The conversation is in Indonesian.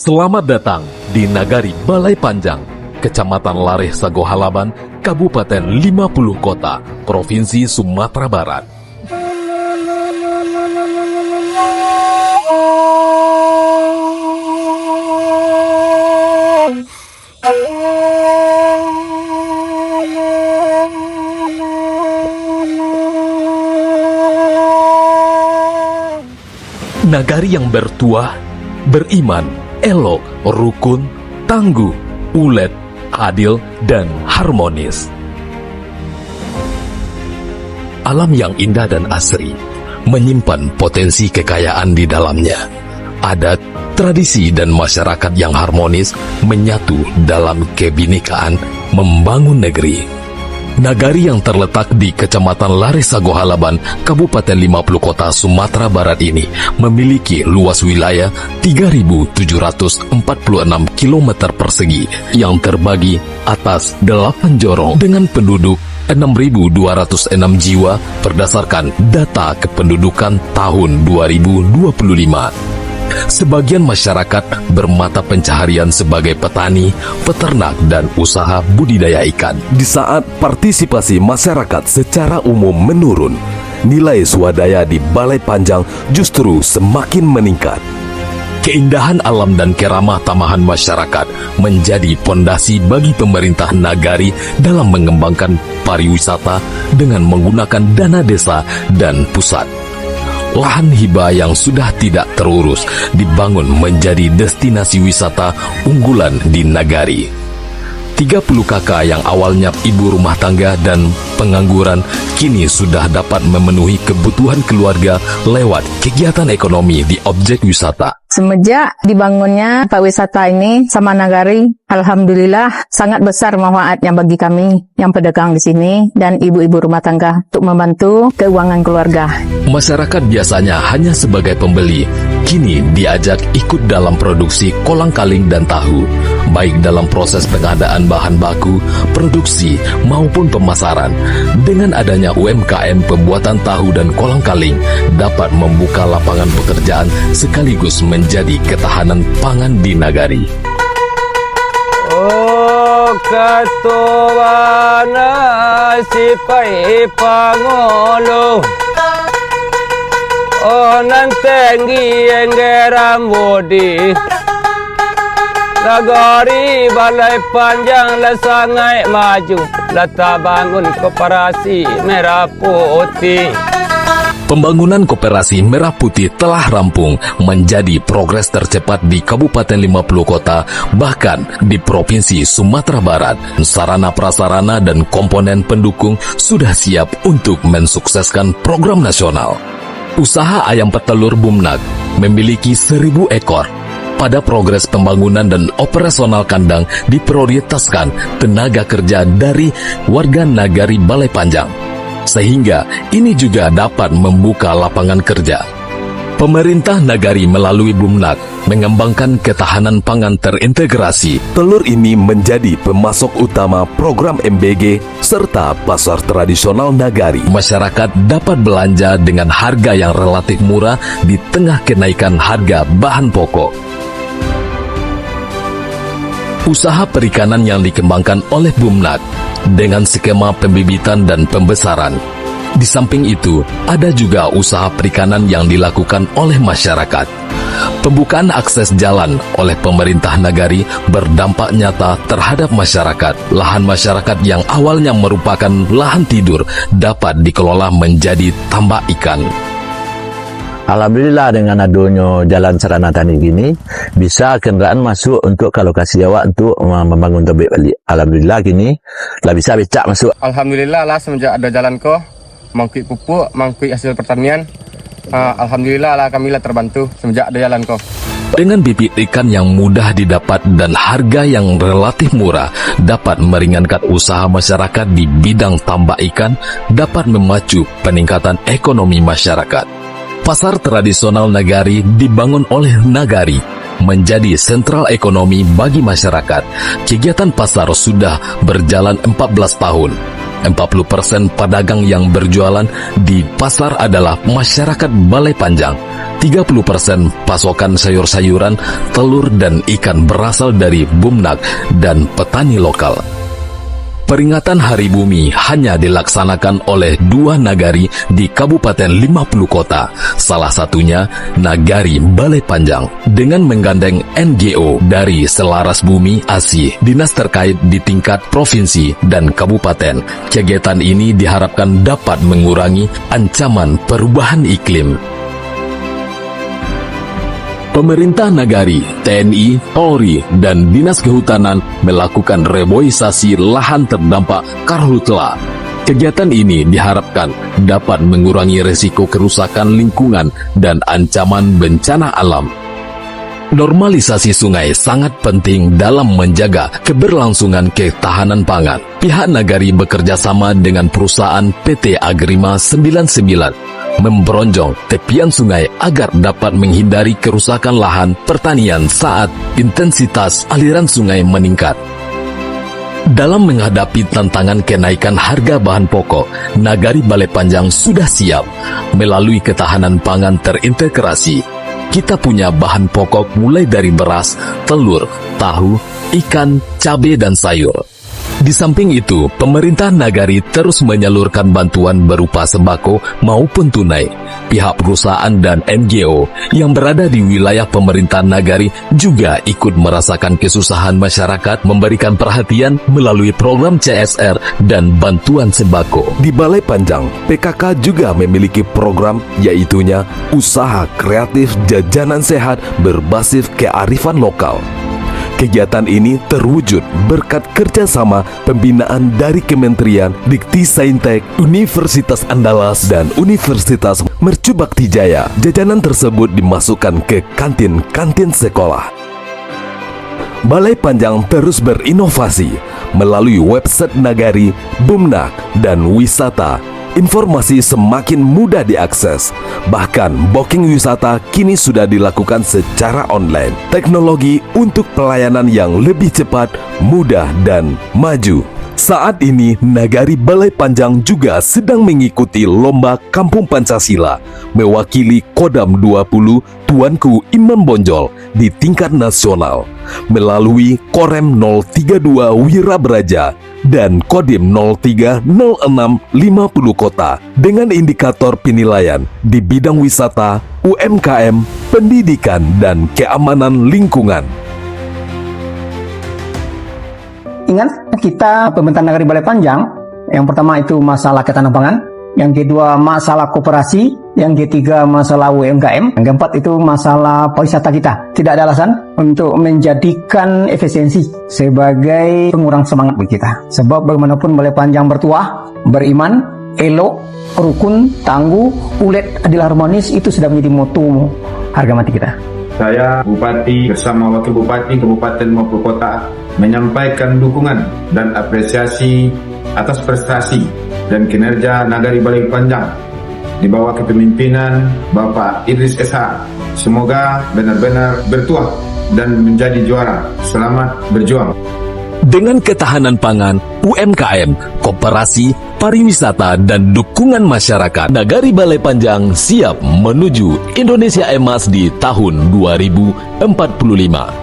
Selamat datang di Nagari Balai Panjang, Kecamatan Lareh Sagohalaban, Kabupaten 50 Kota, Provinsi Sumatera Barat. Nagari yang bertuah, beriman, elok, rukun, tangguh, ulet, adil, dan harmonis. Alam yang indah dan asri menyimpan potensi kekayaan di dalamnya. Adat, tradisi, dan masyarakat yang harmonis menyatu dalam kebinekaan membangun negeri. Nagari yang terletak di Kecamatan Lareh Sagohalaban, Kabupaten 50 Kota, Sumatera Barat ini memiliki luas wilayah 3.746 km persegi yang terbagi atas 8 jorong dengan penduduk 6.206 jiwa berdasarkan data kependudukan tahun 2025. Sebagian masyarakat bermata pencaharian sebagai petani, peternak, dan usaha budidaya ikan. Di saat partisipasi masyarakat secara umum menurun, nilai swadaya di Balai Panjang justru semakin meningkat. Keindahan alam dan keramah tamahan masyarakat menjadi pondasi bagi pemerintah Nagari dalam mengembangkan pariwisata dengan menggunakan dana desa dan pusat. Lahan hibah yang sudah tidak terurus dibangun menjadi destinasi wisata unggulan di Nagari. 30 kakak yang awalnya ibu rumah tangga dan pengangguran kini sudah dapat memenuhi kebutuhan keluarga lewat kegiatan ekonomi di objek wisata. Semenjak dibangunnya pariwisata ini sama Nagari, alhamdulillah sangat besar manfaatnya bagi kami yang pedagang di sini dan ibu-ibu rumah tangga untuk membantu keuangan keluarga. Masyarakat biasanya hanya sebagai pembeli, kini diajak ikut dalam produksi kolang-kaling dan tahu, baik dalam proses pengadaan bahan baku, produksi maupun pemasaran. Dengan adanya UMKM pembuatan tahu dan kolang-kaling dapat membuka lapangan pekerjaan sekaligus menjadi ketahanan pangan di Nagari. Oh, katuana si pai pangolo. Oh, nantenggi enggeram bodi. Nagari Balai Panjang lah sangat maju. Lata bangun koperasi merah putih. Pembangunan koperasi Merah Putih telah rampung menjadi progres tercepat di Kabupaten 50 Kota, bahkan di Provinsi Sumatera Barat. Sarana prasarana dan komponen pendukung sudah siap untuk mensukseskan program nasional. Usaha ayam petelur Bumnag memiliki 1.000 ekor. Pada progres pembangunan dan operasional kandang diprioritaskan tenaga kerja dari warga Nagari Balai Panjang, sehingga ini juga dapat membuka lapangan kerja. Pemerintah Nagari melalui Bumnag mengembangkan ketahanan pangan terintegrasi. Telur ini menjadi pemasok utama program MBG serta pasar tradisional Nagari. Masyarakat dapat belanja dengan harga yang relatif murah di tengah kenaikan harga bahan pokok. Usaha perikanan yang dikembangkan oleh Bumnag dengan skema pembibitan dan pembesaran. Di samping itu, ada juga usaha perikanan yang dilakukan oleh masyarakat. Pembukaan akses jalan oleh pemerintah Nagari berdampak nyata terhadap masyarakat. Lahan masyarakat yang awalnya merupakan lahan tidur dapat dikelola menjadi tambak ikan. Alhamdulillah dengan adanya jalan sarana tani gini, bisa kendaraan masuk untuk ke lokasi awak untuk membangun tebik balik. Alhamdulillah gini, lah bisa becak masuk. Alhamdulillah lah semenjak ada jalan ko, mangkuk pupuk, mangkuk hasil pertanian. Alhamdulillah lah kami lah terbantu semenjak ada jalan ko. Dengan bibit ikan yang mudah didapat dan harga yang relatif murah dapat meringankan usaha masyarakat di bidang tambak ikan, dapat memacu peningkatan ekonomi masyarakat. Pasar tradisional Nagari dibangun oleh Nagari menjadi sentral ekonomi bagi masyarakat. Kegiatan pasar sudah berjalan 14 tahun. 40% pedagang yang berjualan di pasar adalah masyarakat Balai Panjang. 30% pasokan sayur-sayuran, telur dan ikan berasal dari Bumnak dan petani lokal. Peringatan Hari Bumi hanya dilaksanakan oleh 2 nagari di Kabupaten 50 kota, salah satunya Nagari Balai Panjang, dengan menggandeng NGO dari Selaras Bumi ASI, dinas terkait di tingkat provinsi dan kabupaten. Kegiatan ini diharapkan dapat mengurangi ancaman perubahan iklim. Pemerintah Nagari, TNI, Polri, dan Dinas Kehutanan melakukan reboisasi lahan terdampak karhutla. Kegiatan ini diharapkan dapat mengurangi risiko kerusakan lingkungan dan ancaman bencana alam. Normalisasi sungai sangat penting dalam menjaga keberlangsungan ketahanan pangan. Pihak Nagari bekerja sama dengan perusahaan PT Agrima 99 memberonjong tepian sungai agar dapat menghindari kerusakan lahan pertanian saat intensitas aliran sungai meningkat. Dalam menghadapi tantangan kenaikan harga bahan pokok, Nagari Balai Panjang sudah siap. Melalui ketahanan pangan terintegrasi, kita punya bahan pokok mulai dari beras, telur, tahu, ikan, cabai, dan sayur. Di samping itu, pemerintah Nagari terus menyalurkan bantuan berupa sembako maupun tunai. Pihak perusahaan dan NGO yang berada di wilayah pemerintahan Nagari juga ikut merasakan kesusahan masyarakat, memberikan perhatian melalui program CSR dan bantuan sembako. Di Balai Panjang, PKK juga memiliki program yaitunya Usaha Kreatif Jajanan Sehat Berbasis Kearifan Lokal. Kegiatan ini terwujud berkat kerjasama pembinaan dari Kementerian Dikti-Saintek, Universitas Andalas, dan Universitas Mercu Bakti Jaya. Jajanan tersebut dimasukkan ke kantin-kantin sekolah. Balai Panjang terus berinovasi melalui website Nagari, Bumnak, dan wisata. Informasi semakin mudah diakses. Bahkan booking wisata kini sudah dilakukan secara online. Teknologi untuk pelayanan yang lebih cepat, mudah, dan maju. Saat ini, Nagari Balai Panjang juga sedang mengikuti Lomba Kampung Pancasila mewakili Kodam 20 Tuanku Imam Bonjol di tingkat nasional melalui Korem 032 Wirabraja dan Kodim 0306 50 kota dengan indikator penilaian di bidang wisata, UMKM, pendidikan, dan keamanan lingkungan. Ingat, kita pemerintahan Nagari Balai Panjang, yang pertama itu masalah ketahanan pangan, yang kedua masalah koperasi, yang ketiga masalah UMKM, yang keempat itu masalah pariwisata kita. Tidak ada alasan untuk menjadikan efisiensi sebagai pengurang semangat bagi kita. Sebab bagaimanapun Balai Panjang bertuah, beriman, elok, rukun, tangguh, ulet, adil, harmonis, itu sudah menjadi moto harga mati kita. Saya, Bupati bersama Wakil Bupati Kabupaten maupun Kota menyampaikan dukungan dan apresiasi atas prestasi dan kinerja Nagari Balai Panjang di bawah kepemimpinan Bapak Idris SH. Semoga benar-benar bertuah dan menjadi juara. Selamat berjuang. Dengan ketahanan pangan, UMKM, koperasi, pariwisata, dan dukungan masyarakat, Nagari Balai Panjang siap menuju Indonesia Emas di tahun 2045.